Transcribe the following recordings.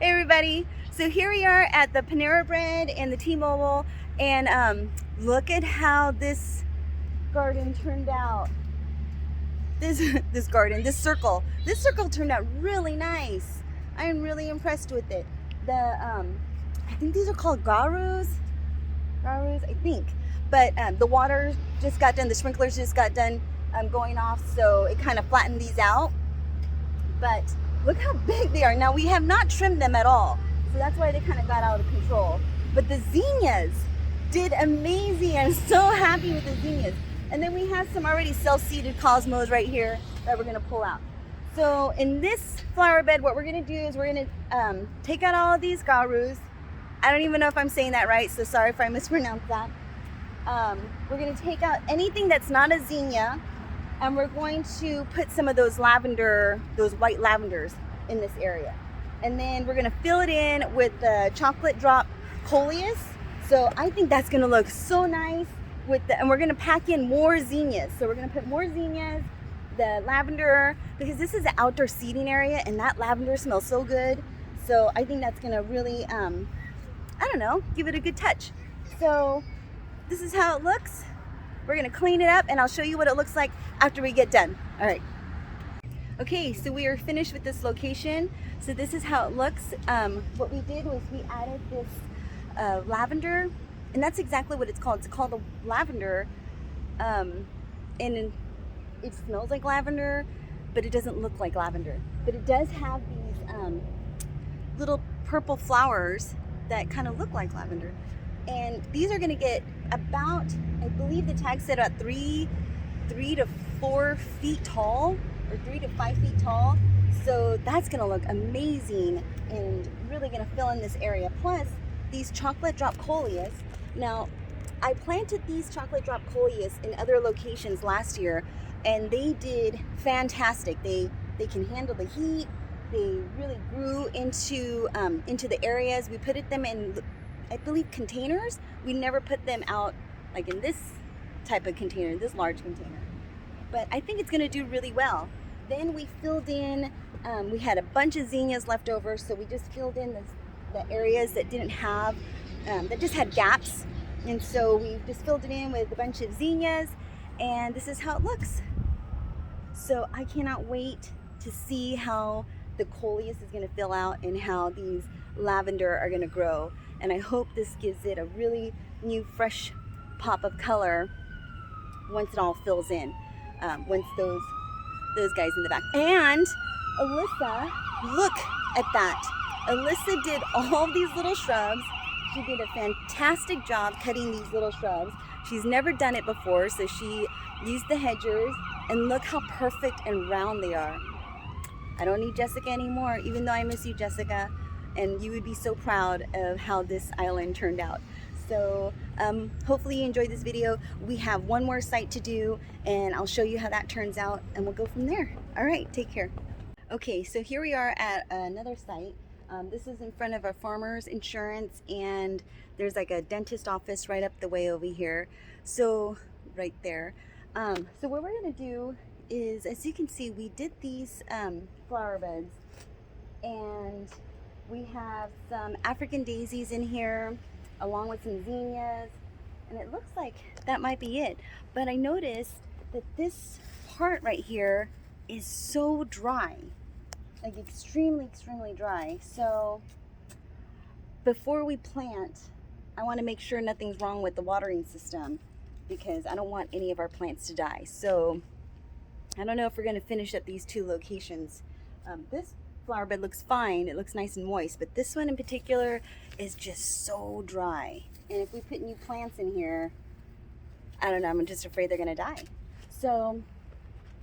Hey everybody, so here we are at the Panera Bread and the T-Mobile, and look at how this garden turned out. This circle turned out really nice. I am really impressed with it. I think these are called garus, I think. But the water just got done, the sprinklers just got done going off, so it kind of flattened these out. But look how big they are. Now we have not trimmed them at all, so that's why they kind of got out of control. But the zinnias did amazing. I'm so happy with the zinnias. And then we have some already self-seeded cosmos right here that we're gonna pull out. So in this flower bed, what we're gonna do is we're gonna take out all of these garus. I don't even know if I'm saying that right, so sorry if I mispronounced that. We're gonna take out anything that's not a zinnia, and we're going to put some of those lavender, those white lavenders in this area. And then we're gonna fill it in with the chocolate drop coleus. So I think that's gonna look so nice and we're gonna pack in more zinnias. So we're gonna put more zinnias, the lavender, because this is an outdoor seating area and that lavender smells so good. So I think that's gonna really, I don't know, give it a good touch. So this is how it looks. We're gonna clean it up and I'll show you what it looks like after we get done. All right. Okay, so we are finished with this location. So this is how it looks. What we did was we added this lavender, and that's exactly what it's called. It's called a lavender, and it smells like lavender, but it doesn't look like lavender. But it does have these little purple flowers that kind of look like lavender. And these are gonna get about, I believe the tag said about 3 to 4 feet tall, or 3 to 5 feet tall. So that's gonna look amazing and really gonna fill in this area. Plus these chocolate drop coleus. Now I planted these chocolate drop coleus in other locations last year and they did fantastic. They can handle the heat. They really grew into the areas. We put them in, I believe, containers. We never put them out like in this type of container, this large container. But I think it's gonna do really well. Then we filled in, we had a bunch of zinnias left over, so we just filled in the areas that didn't have, that just had gaps. And so we just filled it in with a bunch of zinnias, and this is how it looks. So I cannot wait to see how the coleus is gonna fill out and how these lavender are gonna grow. And I hope this gives it a really new, fresh pop of color once it all fills in, once those guys in the back. And Alyssa, look at that. Alyssa did all these little shrubs. She did a fantastic job cutting these little shrubs. She's never done it before, so she used the hedgers, and look how perfect and round they are. I don't need Jessica anymore, even though I miss you, Jessica. And you would be so proud of how this island turned out. So hopefully you enjoyed this video. We have one more site to do and I'll show you how that turns out and we'll go from there. All right, take care. Okay, so here we are at another site. This is in front of a farmer's insurance, and there's like a dentist office right up the way over here. So right there. So what we're gonna do is, as you can see, we did these flower beds, and we have some African daisies in here along with some zinnias, and it looks like that might be it. But I noticed that this part right here is so dry, like extremely dry. So before we plant, I want to make sure nothing's wrong with the watering system, because I don't want any of our plants to die. So I don't know if we're going to finish at these two locations. This flower bed looks fine, it looks nice and moist, but this one in particular is just so dry. And if we put new plants in here, I don't know, I'm just afraid they're gonna die. So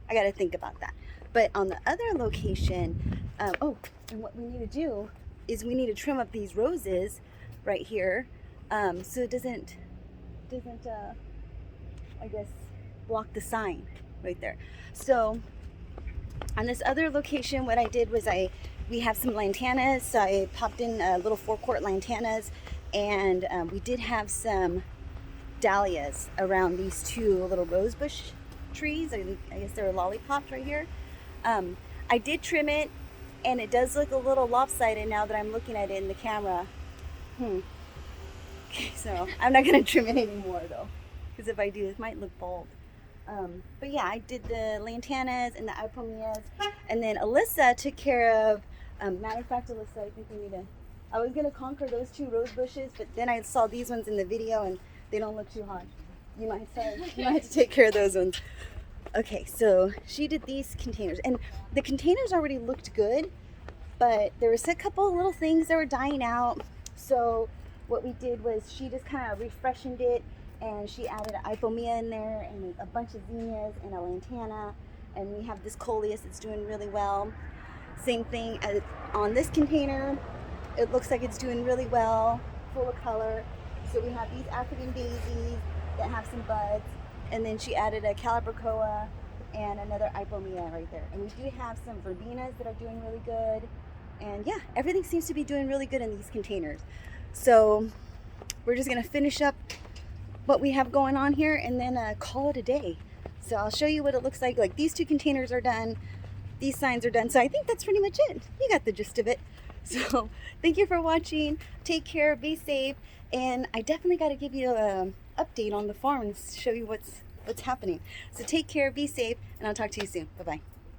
I gotta think about that. But on the other location, oh, and what we need to do is we need to trim up these roses right here, so it doesn't I guess block the sign right there. So on this other location, what I did was we have some lantanas, so I popped in little 4-quart lantanas, and we did have some dahlias around these two little rosebush trees. I guess they're lollipops right here. I did trim it And it does look a little lopsided now that I'm looking at it in the camera. Okay, so I'm not gonna trim it anymore though, because if I do, it might look bald. But yeah, I did the lantanas and the ipomoeas, and then Alyssa took care of. Matter of fact, Alyssa, I think we need to. I was gonna conquer those 2 rose bushes, but then I saw these ones in the video, and they don't look too hot. You might have to take care of those ones. Okay, so she did these containers, and the containers already looked good, but there was a couple little things that were dying out. So what we did was she just kind of refreshened it, and she added an ipomea in there and a bunch of zinnias and a lantana, and we have this coleus that's doing really well. Same thing as on this container. It looks like it's doing really well, full of color. So we have these African daisies that have some buds, and then she added a calibrachoa and another ipomea right there. And we do have some verbenas that are doing really good. And yeah, everything seems to be doing really good in these containers. So we're just gonna finish up what we have going on here and then call it a day. So I'll show you what it looks like. Like these 2 containers are done, these signs are done. So I think that's pretty much it. You got the gist of it. So thank you for watching. Take care, be safe, and I definitely got to give you an update on the farm and show you what's happening. So take care, be safe, and I'll talk to you soon. Bye-bye.